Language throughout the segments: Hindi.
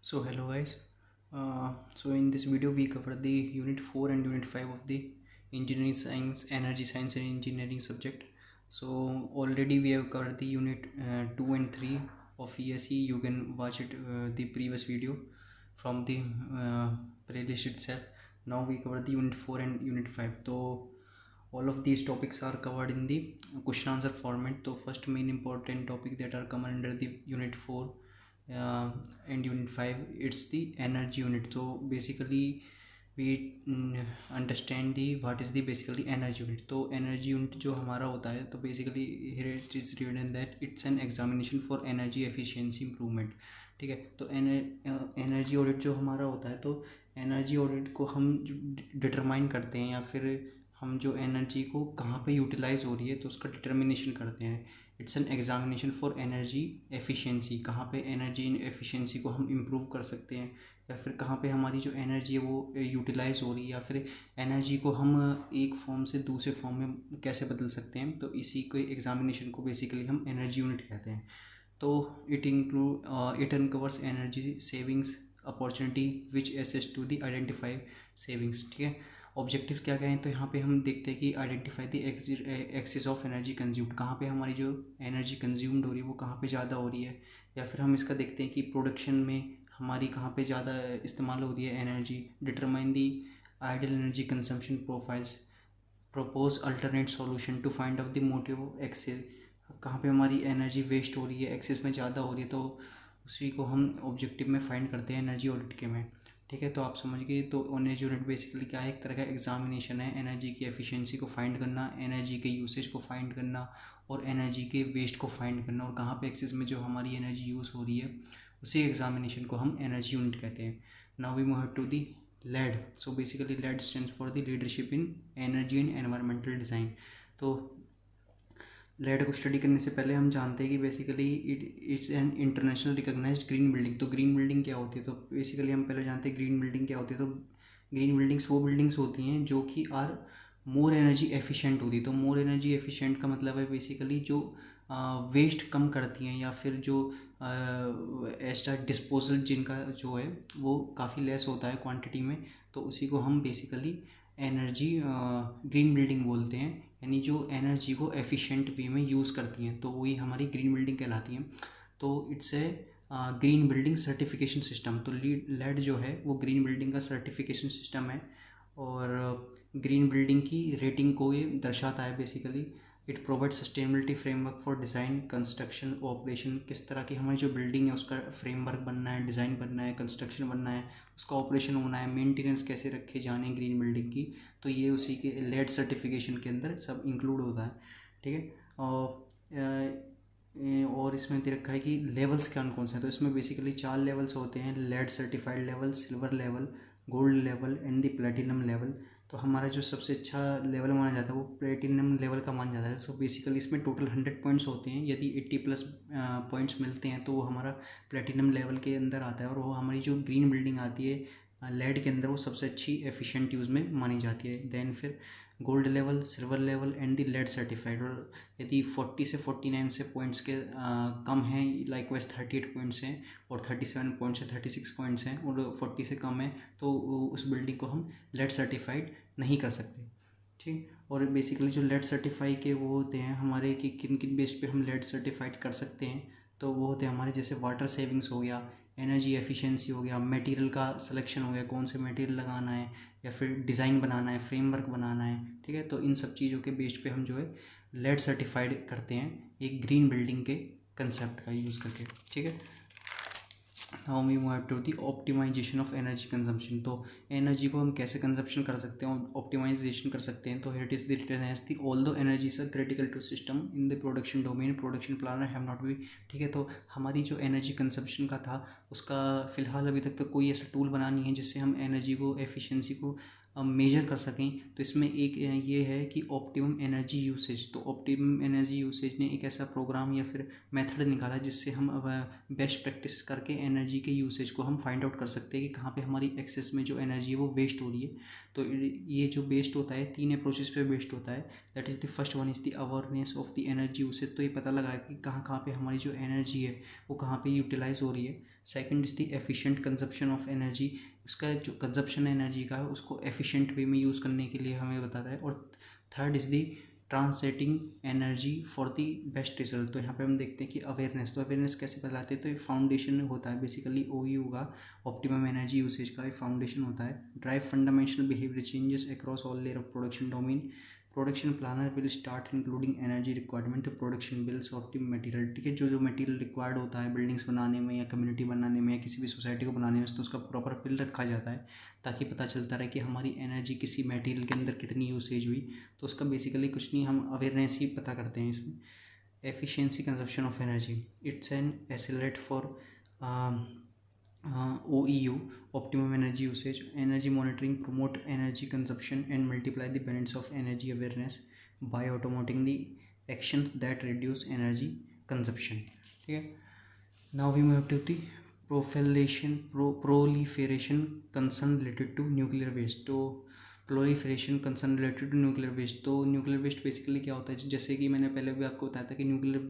So hello guys. So in this video we cover the unit 4 and unit 5 of the engineering science, energy science and engineering subject. So already we have covered the unit 2 and 3 of ESE. You can watch it the previous video from the playlist itself. Now we cover the unit 4 and unit 5. So all of these topics are covered in the question answer format. So first main important topic that are covered under the unit 4 uh, and unit 5, it's the energy unit. So basically we understand the what is the basically energy unit. तो energy unit जो हमारा होता है, तो basically here it is written that it's an examination for energy efficiency improvement. ठीक है, तो एनर्जी ऑडिट जो हमारा होता है, तो एनर्जी ऑडिट को हम डिटरमाइन करते हैं या फिर हम जो एनर्जी को कहाँ पे यूटिलाइज हो रही है तो उसका डिटर्मिनेशन करते हैं. It's an examination for energy efficiency. कहाँ पे एनर्जी एफिशिएंसी को हम इम्प्रूव कर सकते हैं या फिर कहाँ पे हमारी जो एनर्जी है वो यूटिलाइज हो रही है या फिर एनर्जी को हम एक फॉर्म से दूसरे फॉर्म में कैसे बदल सकते हैं. तो इसी को एग्जामिनेशन को बेसिकली हम एनर्जी यूनिट कहते हैं. तो it uncovers energy savings opportunity which assist to the identify savings. ठीक है, ऑब्जेक्टिव क्या क्या हैं, तो यहाँ पे हम देखते हैं कि identify the excess of energy consumed. कहाँ पे हमारी जो एनर्जी कंज्यूम्ड हो रही है वो कहाँ पे ज़्यादा हो रही है, या फिर हम इसका देखते हैं कि प्रोडक्शन में हमारी कहाँ पे ज़्यादा इस्तेमाल हो रही है energy. Determine the ideal energy consumption profiles, propose alternate solution to find out the motive excess. कहाँ पे हमारी एनर्जी वेस्ट हो रही है, एक्सेस में ज़्यादा हो रही है, तो उसी को हम ऑब्जेक्टिव में फाइंड करते हैं एनर्जी ऑडिट के में. ठीक है, तो आप समझ गए. तो एनर्जी यूनिट बेसिकली क्या है, एक तरह का एग्जामिनेशन है. एनर्जी की एफिशिएंसी को फाइंड करना, एनर्जी के यूसेज को फाइंड करना और एनर्जी के वेस्ट को फाइंड करना, और कहाँ पे एक्सेस में जो हमारी एनर्जी यूज़ हो रही है उसी एग्जामिनेशन को हम एनर्जी यूनिट कहते हैं. Now we move to the LEED. So basically LEED stands for the leadership in energy and environmental design. तो लेड को स्टडी करने से पहले हम जानते हैं कि basically it's an international recognized green building. तो ग्रीन बिल्डिंग क्या होती है, तो बेसिकली हम पहले जानते हैं ग्रीन बिल्डिंग क्या होती है. तो ग्रीन बिल्डिंग्स वो बिल्डिंग्स होती हैं जो कि आर मोर एनर्जी एफिशिएंट होती है. तो मोर एनर्जी एफिशिएंट का मतलब है बेसिकली जो वेस्ट कम करती हैं या फिर जो एक्स्ट्रा डिस्पोजल जिनका जो है वो काफ़ी लेस होता है क्वांटिटी में, तो उसी को हम बेसिकली एनर्जी ग्रीन बिल्डिंग बोलते हैं. यानी जो एनर्जी को एफिशिएंट वे में यूज़ करती हैं तो वही हमारी ग्रीन बिल्डिंग कहलाती हैं. तो it's a green building certification system. तो लेड जो है वो ग्रीन बिल्डिंग का सर्टिफिकेशन सिस्टम है और ग्रीन बिल्डिंग की रेटिंग को ये दर्शाता है. Basically it provide sustainability framework for design construction operation. किस तरह की हमारी जो बिल्डिंग है उसका फ्रेमवर्क बनना है, डिज़ाइन बनना है, कंस्ट्रक्शन बनना है, उसका ऑपरेशन होना है, मेंटेनेंस कैसे रखे जाने ग्रीन बिल्डिंग की, तो ये उसी के लेड सर्टिफिकेशन के अंदर सब इंक्लूड होता है. ठीक है, और इसमें दे रखा है कि लेवल्स कौन कौन से हैं. तो इसमें बेसिकली 4 लेवल्स होते हैं: LEED certified level, silver level, gold level and the platinum level. तो हमारा जो सबसे अच्छा लेवल माना जाता है वो प्लेटिनम लेवल का माना जाता है. सो बेसिकली इसमें टोटल 100 पॉइंट्स होते हैं. यदि 80+ पॉइंट्स मिलते हैं तो वो हमारा प्लेटिनम लेवल के अंदर आता है और वो हमारी जो ग्रीन बिल्डिंग आती है लेड के अंदर वो सबसे अच्छी एफिशिएंट यूज़ में मानी जाती है. देन फिर gold level, silver level and the LEED certified. और यदि 40 से 49 से पॉइंट्स के कम हैं, लाइक वाइज 38 पॉइंट्स हैं और 37 पॉइंट्स हैं, 36 पॉइंट्स हैं और 40 से कम है, तो उस बिल्डिंग को हम लेड सर्टिफाइड नहीं कर सकते. ठीक, और बेसिकली जो लेड सर्टिफाई के वो होते हैं हमारे कि किन किन बेस पे हम लेड सर्टिफाइड कर सकते हैं, तो वो होते हैं हमारे जैसे वाटर सेविंग्स हो गया, एनर्जी एफिशिएंसी हो गया, मटेरियल का सिलेक्शन हो गया, कौन से मटेरियल लगाना है या फिर डिज़ाइन बनाना है, फ्रेमवर्क बनाना है. ठीक है, तो इन सब चीज़ों के बेस पे हम जो है लेड सर्टिफाइड करते हैं एक ग्रीन बिल्डिंग के कंसेप्ट का यूज़ करके. ठीक है, now we move to the optimization of energy consumption. तो एनर्जी को हम कैसे कंजप्शन कर सकते हैं, ऑप्टिमाइजेशन कर सकते हैं. तो here it is the written as the all two energy are critical to system in the production domain, production planner have not be. ठीक है, तो हमारी जो एनर्जी कंजप्शन का था उसका फ़िलहाल अभी तक तो कोई ऐसा टूल बना नहीं है जिससे हम एनर्जी को एफिशिएंसी को मेजर कर सकें। तो इसमें एक ये है कि ऑप्टिमम एनर्जी यूसेज। तो ऑप्टिमम एनर्जी यूसेज ने एक ऐसा प्रोग्राम या फिर मेथड निकाला जिससे हम अब बेस्ट प्रैक्टिस करके एनर्जी के यूसेज को हम फाइंड आउट कर सकते हैं कि कहाँ पे हमारी एक्सेस में जो एनर्जी है वो वेस्ट हो रही है। तो ये जो वेस्ट होता है 3 अप्रोचेस पे वेस्ट होता है। That is the first one is the awareness of the energy usage. तो ये पता लगा कि कहाँ कहाँ पे हमारी जो एनर्जी है वो कहाँ पे यूटिलाइज हो रही है। Second is the efficient consumption of energy. उसका जो कंजप्शन एनर्जी का है उसको एफिशिएंट वे में यूज़ करने के लिए हमें बताता है। और third is the translating energy for the best result. तो यहाँ पे हम देखते हैं कि अवेयरनेस, तो अवेयरनेस कैसे बताते हैं, तो ये फाउंडेशन होता है बेसिकली OU का ऑप्टिमम एनर्जी यूसेज का एक फाउंडेशन होता है। Drive fundamental behaviour changes across all layer of production domain. Production planner will start including energy requirement, production bills of the material. ठीक है, जो मटेरियल रिक्वायर्ड होता है बिल्डिंग्स बनाने में या कम्युनिटी बनाने में या किसी भी सोसाइटी को बनाने में, तो उसका प्रॉपर बिल रखा जाता है ताकि पता चलता रहे कि हमारी एनर्जी किसी मटेरियल के अंदर कितनी यूसेज हुई। तो उसका बेसिकली कुछ नहीं, हम अवेयरनेस ही पता करते हैं इसमें। Efficiency consumption of energy, it's an accelerate for OEU, optimum energy usage. Energy monitoring promote energy consumption and multiply the benefits of energy awareness by automating the actions that reduce energy consumption. ठीक है, now we move to the proliferation concern related to nuclear waste. तो proliferation concern related to nuclear waste. तो न्यूक्लियर वेस्ट बेसिकली क्या होता है, जैसे कि मैंने पहले भी आपको बताया था कि न्यूक्लियर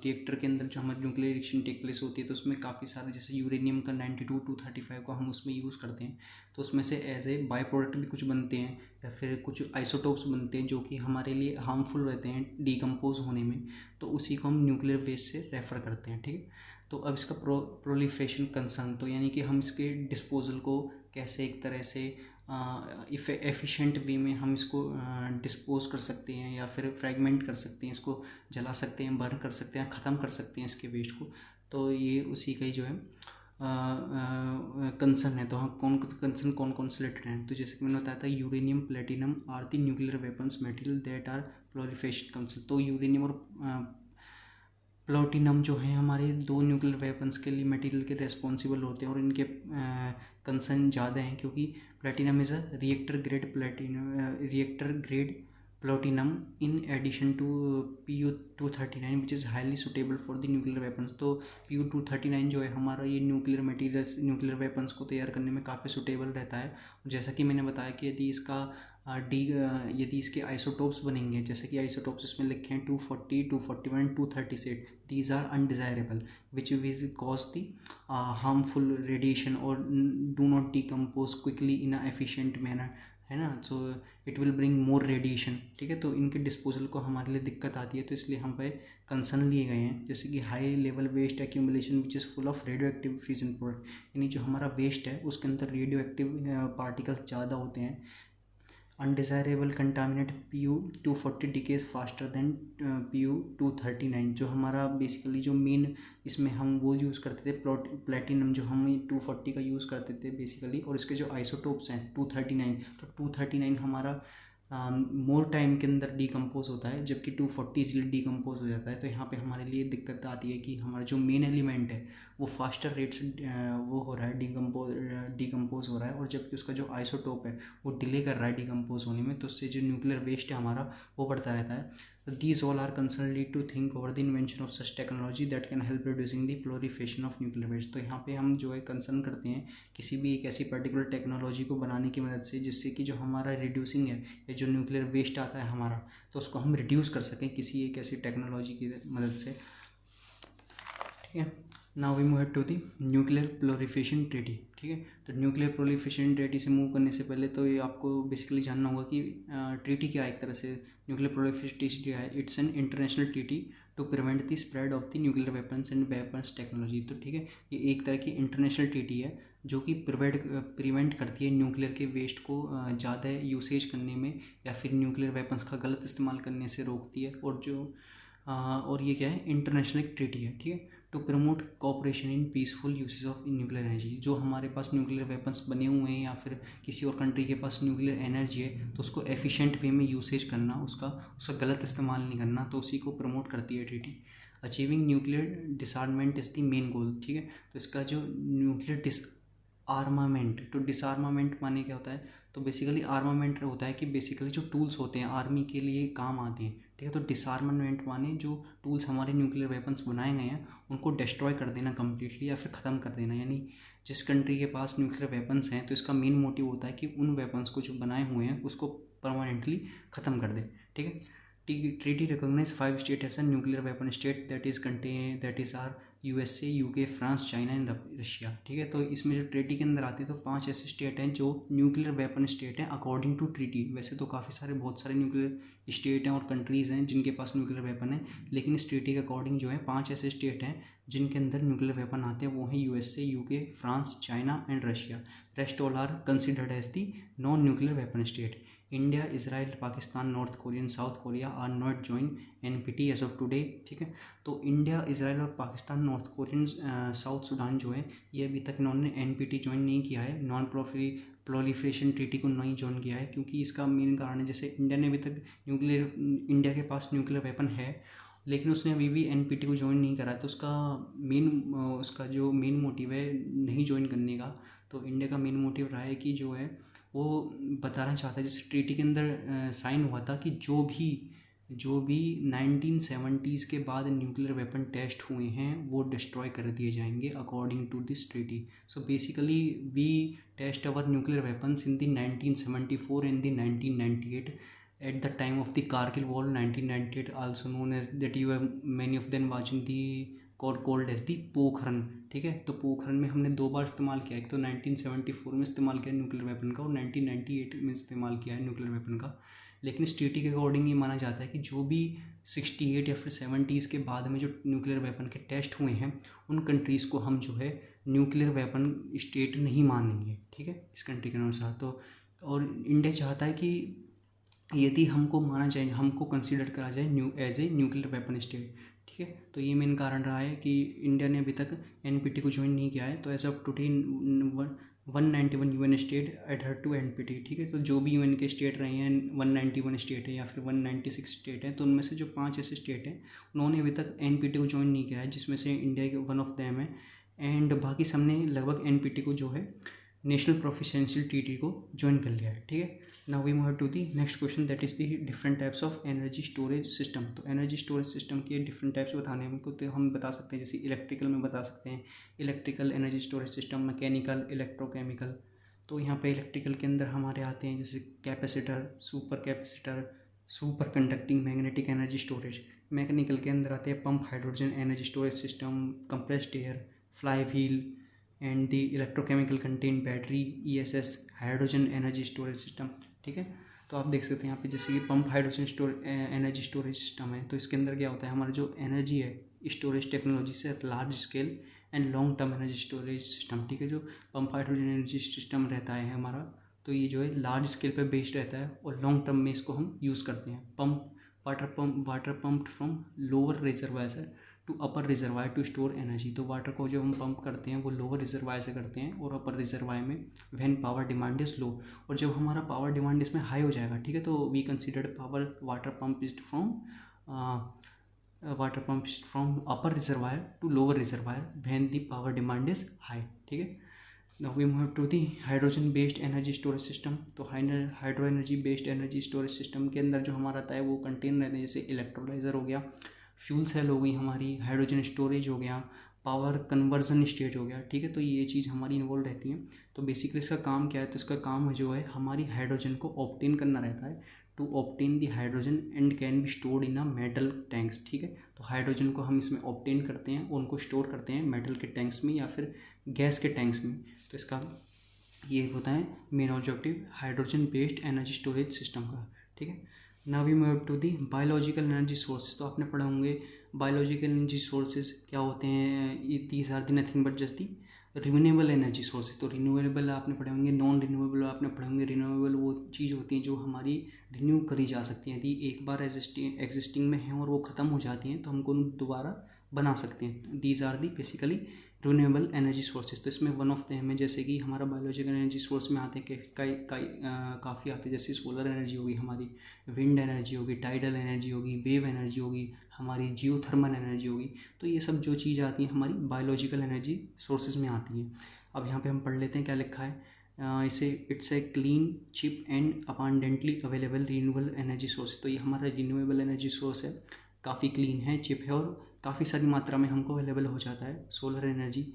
रिएक्टर के अंदर जो हमारी न्यूक्लियर रिएक्शन टेक प्लेस होती है तो उसमें काफ़ी सारे, जैसे यूरेनियम का 92-235 को हम उसमें यूज़ करते हैं। तो उसमें से एज ए बाई प्रोडक्ट भी कुछ बनते हैं या फिर कुछ आइसोटोप्स बनते हैं जो कि हमारे लिए हार्मफुल रहते हैं डिकम्पोज होने में। तो उसी को हम न्यूक्लियर वेस्ट से रेफ़र करते हैं। ठीक है, तो अब इसका प्रोलिफरेशन कंसर्न, तो यानी कि हम इसके डिस्पोजल को कैसे एक तरह से एफिशिएंट वे में हम इसको डिस्पोज कर सकते हैं या फिर फ्रेगमेंट कर सकते हैं, इसको जला सकते हैं, बर्न कर सकते हैं, ख़त्म कर सकते हैं इसके वेस्ट को। तो ये उसी का ही जो है कंसर्न है। तो हाँ, कौन कौन से रिलेटेड हैं, तो जैसे कि मैंने बताया था uranium platinum are the nuclear weapons material that are proliferation concern. तो यूरेनियम और प्लूटोनियम जो है हमारे 2 न्यूक्लियर वेपन्स के लिए मटेरियल के रेस्पॉन्सिबल होते हैं और इनके कंसर्न ज़्यादा हैं क्योंकि platinum is a reactor grade plutonium in addition to Pu-239 which is highly suitable for the nuclear weapons. तो Pu-239 जो है हमारा ये न्यूक्लियर मटेरियल्स, न्यूक्लियर वेपन्स को तैयार करने में काफ़ी सुटेबल रहता है। जैसा कि मैंने बताया कि यदि इसके आइसोटोप्स बनेंगे, जैसे कि आइसोटोप्स इसमें लिखे हैं 240, 241, 236, these are undesirable which will cause the harmful radiation और do not decompose quickly in a efficient manner, है ना। So it will bring more radiation. ठीक है, तो इनके डिस्पोजल को हमारे लिए दिक्कत आती है, तो इसलिए हम पे कंसर्न लिए गए हैं। जैसे कि high level waste accumulation which is full of radioactive fission product, यानी जो हमारा वेस्ट है उसके अंदर रेडियो एक्टिव पार्टिकल्स ज़्यादा होते हैं। Undesirable contaminate Pu-240 decays faster than Pu-239। जो हमारा बेसिकली जो मेन इसमें हम वो यूज़ करते थे प्लेटिनम, जो हम 240 का यूज़ करते थे बेसिकली, और इसके जो आइसोटोप्स हैं 239, तो 239 हमारा मोर टाइम के अंदर डिकम्पोज होता है जबकि 240 इजीली डिकम्पोज हो जाता है। तो यहाँ पे हमारे लिए दिक्कत आती है कि हमारा जो मेन एलिमेंट है वो फास्टर रेट से वो हो रहा है, डिकम्पोज हो रहा है, और जबकि उसका जो आइसोटोप है वो डिले कर रहा है डिकम्पोज होने में। तो उससे जो न्यूक्लियर वेस्ट है हमारा वो बढ़ता रहता है। These all are concerned lead to think over the invention of such technology that can help reducing the proliferation of nuclear waste। तो यहाँ पे हम जो है कंसर्न करते हैं किसी भी एक ऐसी पर्टिकुलर टेक्नोलॉजी को बनाने की मदद से जिससे कि जो हमारा रिड्यूसिंग है या जो न्यूक्लियर वेस्ट आता है हमारा, तो उसको हम रिड्यूस कर सकें किसी एक ऐसी टेक्नोलॉजी की मदद से। ठीक है, now we move to the nuclear proliferation treaty. ठीक है, तो न्यूक्लियर प्रोलिफरेशन ट्रीटी से मूव करने से पहले तो ये आपको बेसिकली जानना होगा कि ट्रीटी क्या है। एक तरह से न्यूक्लियर प्रोलिफरेशन ट्रीटी है, it's an international treaty to prevent the spread of the nuclear weapons and weapons technology. तो ठीक है, ये एक तरह की इंटरनेशनल ट्रीटी है जो कि प्रिवेंट करती है न्यूक्लियर के वेस्ट को ज़्यादा यूसेज करने में या फिर न्यूक्लियर वेपन्स का गलत इस्तेमाल करने से रोकती है। और ये क्या है, इंटरनेशनल ट्रीटी है। ठीक है, to promote cooperation in peaceful usage of nuclear energy. जो हमारे पास न्यूक्लियर वेपन्स बने हुए हैं या फिर किसी और कंट्री के पास न्यूक्लियर एनर्जी है तो उसको एफिशिएंट वे में यूसेज करना, उसका गलत इस्तेमाल नहीं करना, तो उसी को प्रमोट करती है treaty. Achieving nuclear डिसआर्मामेंट is the main goal. ठीक है, तो इसका जो न्यूक्लियर डिसआर्मामेंट, तो डिसआर्मामेंट माने क्या होता है, तो बेसिकली आर्मामेंट होता है कि बेसिकली जो टूल्स होते हैं आर्मी के लिए काम आते हैं, ठीक है। तो डिसआर्मामेंट माने जो टूल्स हमारे न्यूक्लियर वेपन्स बनाए गए हैं उनको डिस्ट्रॉय कर देना कम्प्लीटली या फिर ख़त्म कर देना। यानी जिस कंट्री के पास न्यूक्लियर वेपन्स हैं तो इसका मेन मोटिव होता है कि उन वेपन्स को जो बनाए हुए हैं उसको परमानेंटली ख़त्म कर दे, ठीक है। Treaty recognize 5 state as a nuclear weapon state that is are USA, UK, France, China and Russia, ठीक है। तो इसमें जो ट्रीटी के अंदर आते हैं तो 5 ऐसे स्टेट हैं जो न्यूक्लियर वेपन स्टेट हैं अकॉर्डिंग टू ट्रीटी। वैसे तो काफ़ी सारे बहुत सारे न्यूक्लियर स्टेट हैं और कंट्रीज़ हैं जिनके पास न्यूक्लियर वेपन है, लेकिन इस ट्रीटी के अकॉर्डिंग जो है 5 ऐसे स्टेट हैं जिनके अंदर न्यूक्लियर वेपन आते हैं। वो हैं USA, UK, France, China and Russia. Rest all are considered as the non nuclear weapon state. India, Israel, Pakistan, North Korea, South Korea are not join NPT as of today, ठीक है। तो इंडिया, इसराइल और Pakistan, North Korean, South Sudan जो है ये अभी तक इन्होंने NPT ज्वाइन नहीं किया है, नॉन प्रोलिफरेशन ट्रीटी को नहीं ज्वाइन किया है, क्योंकि इसका मेन कारण है जैसे इंडिया ने अभी तक इंडिया के पास न्यूक्लियर वेपन है लेकिन उसने अभी भी NPT को ज्वाइन नहीं करा। तो उसका जो मेन मोटिव है नहीं ज्वाइन करने का, तो इंडिया का मेन मोटिव रहा है कि जो है वो बताना चाहता है जैसे ट्रीटी के अंदर साइन हुआ था कि जो भी 1970s के बाद न्यूक्लियर वेपन टेस्ट हुए हैं वो डिस्ट्रॉय कर दिए जाएंगे according to this treaty. So basically we test our nuclear weapons in the 1974 and the 1998 at the time of the Kargil war 1998, also known as that you have many of them watching the called as the Pokhran, ठीक है। तो पोखरन में हमने 2 बार इस्तेमाल किया, एक तो 1974 में इस्तेमाल किया न्यूक्लियर वेपन का और 1998 में इस्तेमाल किया है न्यूक्लियर वेपन का। लेकिन इस ट्रीटी के अकॉर्डिंग ये माना जाता है कि जो भी 68 या फिर 70s के बाद में जो न्यूक्लियर वेपन के टेस्ट हुए हैं उन कंट्रीज़ को हम जो है न्यूक्लियर वेपन स्टेट नहीं मानेंगे, ठीक है, इस कंट्री के अनुसार। तो और इंडिया चाहता है कि यदि हमको माना जाए, हमको कंसीडर करा जाए as a nuclear weapon state, ठीक है। तो ये मेन कारण रहा है कि इंडिया ने अभी तक NPT को ज्वाइन नहीं किया है। तो as of today 191 UN state adhere to NPT, ठीक है। तो जो भी UN के स्टेट रहे हैं 191 स्टेट है या फिर 196 स्टेट है, तो उनमें से जो 5 ऐसे स्टेट हैं उन्होंने अभी तक NPT को ज्वाइन नहीं किया है, जिसमें से इंडिया वन ऑफ देम है। एंड बाकी सबने लगभग NPT को जो है नेशनल प्रोफिशिएंसी ट्रीटी को ज्वाइन कर लिया है, ठीक है। Now we move to the next question that is the different types of energy storage system. तो एनर्जी स्टोरेज सिस्टम के डिफरेंट टाइप्स बताने हमको, तो हम बता सकते हैं जैसे इलेक्ट्रिकल में बता सकते हैं electrical energy storage system, mechanical, electrochemical. तो यहाँ पे इलेक्ट्रिकल के अंदर हमारे आते हैं जैसे capacitor, super conducting magnetic energy storage. Mechanical के अंदर आते हैं pump, hydrogen energy storage system, compressed air, fly wheel. And the electrochemical contain battery, ESS, hydrogen energy storage system, ठीक है। तो आप देख सकते हैं यहाँ पे जैसे कि pump hydrogen energy storage system है। तो इसके अंदर क्या होता है, हमारा जो एनर्जी है स्टोरेज टेक्नोलॉजी से large scale and long term energy storage system, ठीक है। जो पंप हाइड्रोजन एनर्जी सिस्टम रहता है हमारा, तो ये जो है लार्ज स्केल पे बेस्ड रहता है और लॉन्ग टर्म में इसको हम यूज़ करते हैं। Water pump from lower reservoir to upper reservoir to store energy. तो वाटर को जो हम पंप करते हैं वो लोअर रिजर्वायर से करते हैं और अपर रिजर्वायर में when power demand is low. और जब हमारा पावर डिमांड इसमें हाई हो जाएगा, ठीक है, तो we considered power water pump is from upper reservoir to lower reservoir when the power demand is high, ठीक है। Now we move to the hydrogen based energy storage system. तो hydro energy based energy storage system के अंदर जो हमारा आता है वो कंटेन रहते हैं जैसे इलेक्ट्रोलाइजर हो गया, फ्यूल सेल हो गई हमारी, हाइड्रोजन स्टोरेज हो गया, पावर कन्वर्जन स्टेज हो गया, ठीक है। तो ये चीज़ हमारी इन्वॉल्व रहती है। तो बेसिकली इसका काम क्या है, तो इसका काम जो है हमारी हाइड्रोजन को ऑब्टेन करना रहता है, to obtain the hydrogen and can be stored in a metal tanks, ठीक है। तो हाइड्रोजन को हम इसमें ऑब्टेन करते हैं और उनको स्टोर करते हैं मेटल के टैंक्स में या फिर गैस के टैंक्स में। तो इसका ये होता है main objective hydrogen based energy storage system का, ठीक है। Now we move to the biological energy sources. तो आपने पढ़े होंगे बायोलॉजिकल एनर्जी सोर्सेज क्या होते हैं, these are the nothing but just the renewable energy sources. तो रिन्यूएबल आपने पढ़े होंगे, नॉन रिन्यूएबल आपने पढ़े होंगे। रिन्यूएबल वो चीज़ होती हैं जो हमारी रिन्यू करी जा सकती हैं, यदि एक बार एग्जिस्टिंग में हैं और वो ख़त्म हो जाती हैं तो हमको दोबारा बना सकते हैं। These are the basically renewable energy sources. तो इसमें वन ऑफ देम है जैसे कि हमारा बायोलॉजिकल एनर्जी सोर्स में आते हैं काफ़ी आते हैं, जैसे सोलर एनर्जी होगी हमारी, विंड एनर्जी होगी, टाइडल एनर्जी होगी, वेव एनर्जी होगी, हमारी जियोथर्मल एनर्जी होगी। तो ये सब जो चीज़ आती हैं हमारी बायोलॉजिकल एनर्जी सोर्सेज में आती हैं। अब यहाँ पे हम पढ़ लेते हैं क्या लिखा है। इसे it's a clean cheap and abundantly available renewable energy source. तो ये हमारा रीन्यूएबल एनर्जी सोर्स है, काफ़ी क्लीन है, चिप है और काफ़ी सारी मात्रा में हमको अवेलेबल हो जाता है solar energy.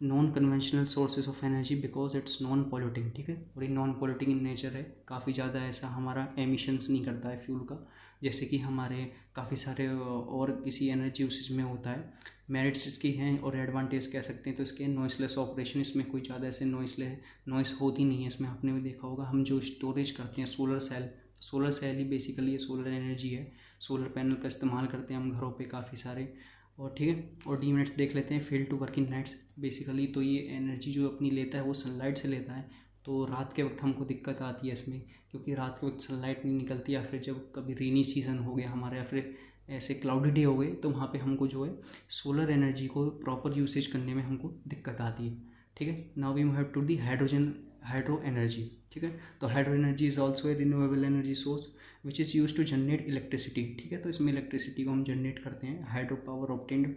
Non conventional sources of energy because it's non polluting, ठीक है, और ये नॉन पॉल्यूटिंग इन नेचर है, काफ़ी ज़्यादा ऐसा हमारा एमिशंस नहीं करता है फ्यूल का, जैसे कि हमारे काफ़ी सारे और किसी एनर्जी यूसेज में होता है। मेरिट्स इसकी हैं और एडवांटेज कह सकते हैं तो इसके नॉइसलेस ऑपरेशन, इसमें कोई ज़्यादा ऐसे नॉइस होती नहीं है इसमें। आपने भी देखा होगा हम जो स्टोरेज करते हैं सोलर सेल ही बेसिकली ये सोलर एनर्जी है, सोलर पैनल का इस्तेमाल करते हैं हम घरों पे काफ़ी सारे। और ठीक है, और डी मिनट्स देख लेते हैं। Fail to work in nights, basically तो ये एनर्जी जो अपनी लेता है वो सनलाइट से लेता है, तो रात के वक्त हमको दिक्कत आती है इसमें, क्योंकि रात के वक्त सनलाइट नहीं निकलती, या फिर जब कभी रेनी सीज़न हो गया हमारा या फिर ऐसे क्लाउडी डे हो गए तो वहाँ पे हमको जो है सोलर एनर्जी को प्रॉपर यूसेज करने में हमको दिक्कत आती है। ठीक है, now we have to the hydro energy. ठीक है, तो hydro energy is also a renewable energy source which is use to generate electricity. ठीक है, तो इसमें इलेक्ट्रिसिटी को हम जनरेट करते हैं। Hydro power obtained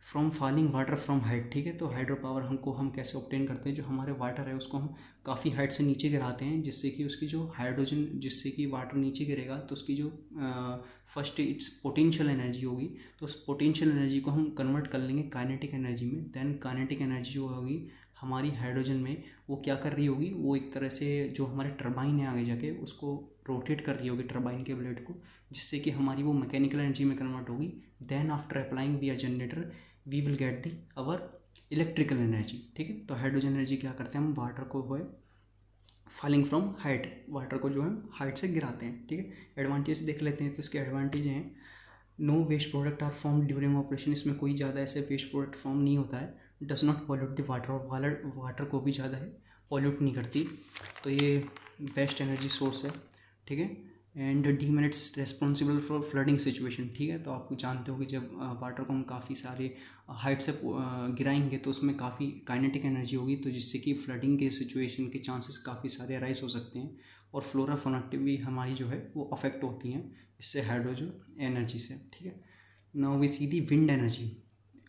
from falling water from height. ठीक है, तो हाइड्रो पावर हम कैसे ऑब्टेन करते हैं, जो हमारे वाटर है उसको हम काफ़ी हाइट से नीचे गिराते हैं, जिससे कि उसकी जो हाइड्रोजन, जिससे कि वाटर नीचे गिरेगा तो उसकी जो फर्स्ट इट्स पोटेंशियल एनर्जी होगी, तो उस पोटेंशियल एनर्जी को हम कन्वर्ट कर लेंगे काइनेटिक एनर्जी में। देन काइनेटिक एनर्जी जो होगी हमारी हाइड्रोजन में, वो क्या कर रही होगी, वो एक तरह से जो हमारे टरबाइन है आगे जाके उसको रोटेट कर रही होगी टरबाइन के ब्लेड को, जिससे कि हमारी वो मैकेनिकल एनर्जी में कन्वर्ट होगी। Then after applying we are generator we will get the our electrical energy. ठीक है, तो हाइड्रोजन एनर्जी क्या करते हैं, हम वाटर को है फॉलिंग फ्रॉम हाइट, वाटर को जो है हाइट से गिराते हैं। ठीक है, एडवांटेज देख लेते हैं। तो इसके एडवांटेज हैं, no waste product are form during operation, इसमें कोई ज़्यादा ऐसे वेस्ट प्रोडक्ट फॉर्म नहीं होता है। Does not pollute the water, और वाटर को भी ज़्यादा है पॉल्यूट नहीं करती, तो ये बेस्ट एनर्जी सोर्स है। ठीक है, and D minutes responsible for flooding situation. ठीक है, तो आप जानते हो कि जब वाटर को हम काफ़ी सारे हाइट से गिराएंगे तो उसमें काफ़ी काइनेटिक एनर्जी होगी, तो जिससे कि फ्लडिंग के सिचुएशन के चांसेस काफ़ी सारे अराइज हो सकते हैं, और फ्लोरा फौना भी हमारी जो है वो अफेक्ट होती हैं इससे हाइड्रोजन एनर्जी से। ठीक है, now we see the wind energy,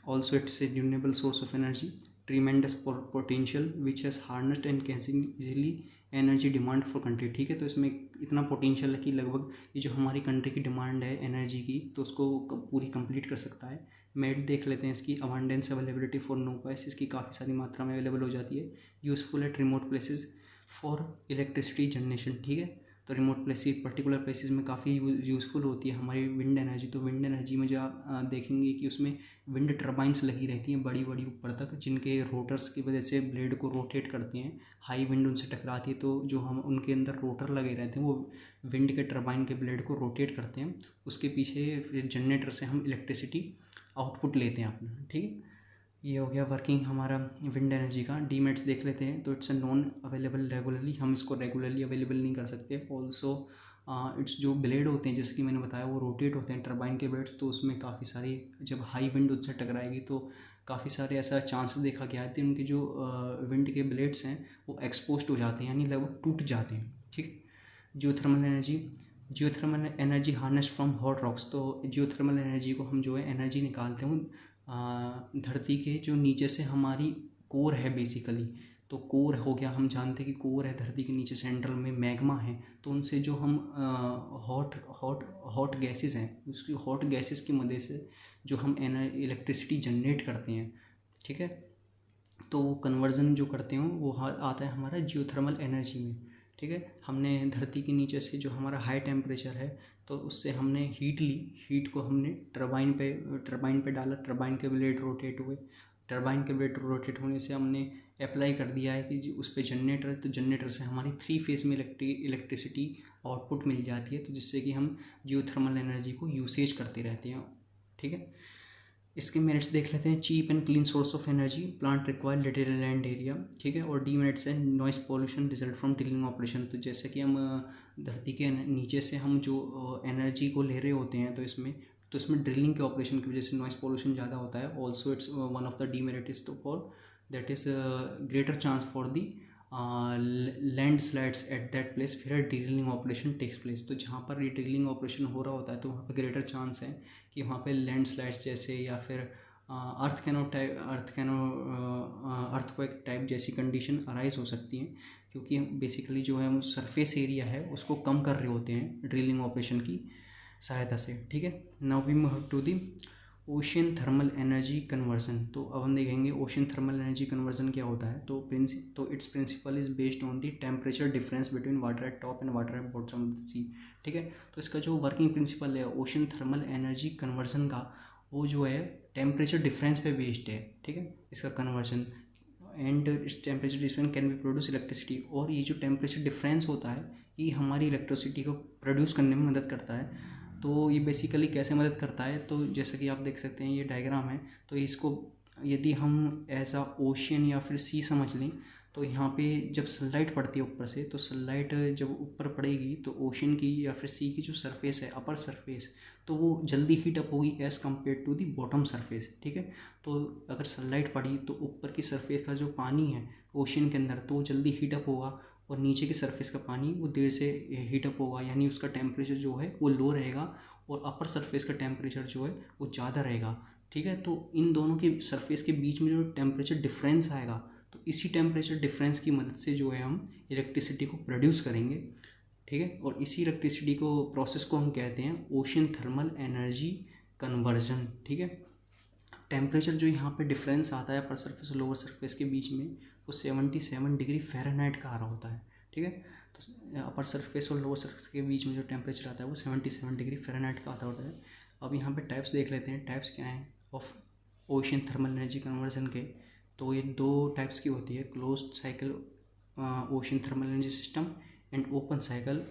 also it's a renewable source of energy, tremendous potential which has harnessed and can easily energy demand for country. ठीक है, तो इसमें इतना पोटेंशियल है कि लगभग ये जो हमारी कंट्री की डिमांड है एनर्जी की, तो उसको पूरी कंप्लीट कर सकता है। मेड देख लेते हैं इसकी, abundance availability for no price, इसकी काफ़ी सारी मात्रा में अवेलेबल हो जाती है। Useful at remote places for electricity generation. ठीक है, तो रिमोट प्लेसेस, पर्टिकुलर प्लेसेस में काफ़ी यूज़फुल होती है हमारी विंड एनर्जी। तो विंड एनर्जी में जो आप देखेंगे कि उसमें विंड टर्बाइंस लगी रहती हैं बड़ी बड़ी ऊपर तक, जिनके रोटर्स की वजह से ब्लेड को रोटेट करती हैं। हाई विंड उनसे टकराती है तो जो हम उनके अंदर रोटर लगे रहते हैं वो विंड के टर्बाइन के ब्लेड को रोटेट करते हैं, उसके पीछे फिर जनरेटर से हम इलेक्ट्रिसिटी आउटपुट लेते हैं अपना। ठीक है, ये हो गया वर्किंग हमारा विंड एनर्जी का। डीमेट्स देख लेते हैं, तो it's a non available regularly, हम इसको रेगुलरली अवेलेबल नहीं कर सकते। ऑल्सो इट्स जो ब्लेड होते हैं जैसे कि मैंने बताया वो रोटेट होते हैं टरबाइन के ब्लेड्स, तो उसमें काफ़ी सारी जब हाई विंड उससे टकराएगी तो काफ़ी सारे ऐसा चांस देखा गया है कि उनके जो विंड के ब्लेड्स हैं वो एक्सपोज हो जाते हैं, यानी लगभग टूट जाते हैं। ठीक, geothermal energy harness from hot rocks, तो जियोथर्मल एनर्जी को हम जो है एनर्जी निकालते हैं धरती के जो नीचे से हमारी कोर है बेसिकली। तो कोर हो गया, हम जानते हैं कि कोर है धरती के नीचे, सेंट्रल में मैग्मा है, तो उनसे जो हम हॉट गैसेस हैं, उसकी हॉट गैसेस की मदद से जो हम इलेक्ट्रिसिटी जनरेट करते हैं। ठीक है, तो वो कन्वर्जन जो करते हैं वो आता है हमारा जियोथर्मल एनर्जी में। ठीक है, हमने धरती के नीचे से जो हमारा हाई टेम्परेचर है तो उससे हमने हीट ली, हीट को हमने टरबाइन पे डाला, टरबाइन के ब्लेड रोटेट हुए, टरबाइन के ब्लेड रोटेट होने से हमने अप्लाई कर दिया है कि उस पर जनरेटर, तो जनरेटर से हमारी 3 फेज़ में इलेक्ट्रिसिटी आउटपुट मिल जाती है, तो जिससे कि हम जियोथर्मल एनर्जी को यूसेज करते रहते हैं। ठीक है, इसके मेरिट्स देख लेते हैं। Cheap and clean source of energy, plant require little land area. ठीक है, और डी मेरिट्स है, noise pollution result from drilling operation, तो जैसे कि हम धरती के नीचे से हम जो एनर्जी को ले रहे होते हैं तो इसमें ड्रिलिंग के ऑपरेशन की वजह से नॉइस पॉल्यूशन ज़्यादा होता है। Also it's one of the demerit is तो for that is greater chance for the landslides at that place फिर ड्रिलिंग ऑपरेशन टेक्स प्लेस, तो जहाँ पर ड्रिलिंग ऑपरेशन हो रहा होता है तो वहाँ पर ग्रेटर चांस है कि वहाँ पे लैंड स्लाइड्स जैसे या फिर अर्थक्वेक टाइप जैसी कंडीशन अराइज हो सकती हैं, क्योंकि बेसिकली जो है हम सरफेस एरिया है उसको कम कर रहे होते हैं ड्रिलिंग ऑपरेशन की सहायता से। ठीक है, now we move to the ocean thermal energy conversion. तो अब हम देखेंगे ओशियन थर्मल एनर्जी कन्वर्जन क्या होता है। तो its principle is based on the temperature difference between water at top and water at bottom of the sea. ठीक है, तो इसका जो वर्किंग प्रिंसिपल है ओशियन थर्मल एनर्जी कन्वर्जन का, वो जो है टेम्परेचर डिफरेंस पे बेस्ड है। ठीक है, इसका कन्वर्जन एंड इस temperature difference can be produce electricity. और ये जो टेम्परेचर डिफरेंस होता है ये हमारी इलेक्ट्रिसिटी को प्रोड्यूस करने में मदद करता है। तो ये बेसिकली कैसे मदद करता है, तो जैसा कि आप देख सकते हैं ये डायग्राम है। तो इसको यदि हम ऐसा ओशियन या फिर सी समझ लें, तो यहाँ पे जब सनलाइट पड़ती है ऊपर से, तो सनलाइट जब ऊपर पड़ेगी तो ओशियन की या फिर सी की जो सरफेस है, अपर सरफेस, तो वो जल्दी हीट अप होगी as compare to the bottom surface. ठीक है, तो अगर सनलाइट पड़ी तो ऊपर की सरफेस का जो पानी है ओशियन के अंदर, तो वो जल्दी हीट अप होगा, और नीचे की सरफेस का पानी वो देर से हीट अप होगा, यानी उसका टेम्परेचर जो है वो लो रहेगा, और अपर सरफेस का टेम्परेचर जो है वो ज़्यादा रहेगा। ठीक है, तो इन दोनों की सरफेस के बीच में जो टेम्परेचर डिफरेंस आएगा, तो इसी टेम्परेचर डिफरेंस की मदद से जो है हम इलेक्ट्रिसिटी को प्रोड्यूस करेंगे। ठीक है, और इसी इलेक्ट्रिसिटी को प्रोसेस को हम कहते हैं ओशियन थर्मल एनर्जी कन्वर्जन। ठीक है, टेम्परेचर जो यहाँ पे डिफरेंस आता है अपर सरफेस और लोअर सरफेस के बीच में, वो 77 डिग्री फ़ारेनहाइट का आ रहा होता है। ठीक है, तो अपर सरफेस और लोअर सरफेस के बीच में जो टेम्परेचर आता है वो 77 डिग्री फ़ारेनहाइट का आता होता है। अब यहाँ पे टाइप्स देख लेते हैं, टाइप्स क्या हैं of ocean thermal energy conversion के। तो ये दो टाइप्स की होती है, closed cycle ocean thermal energy system and open cycle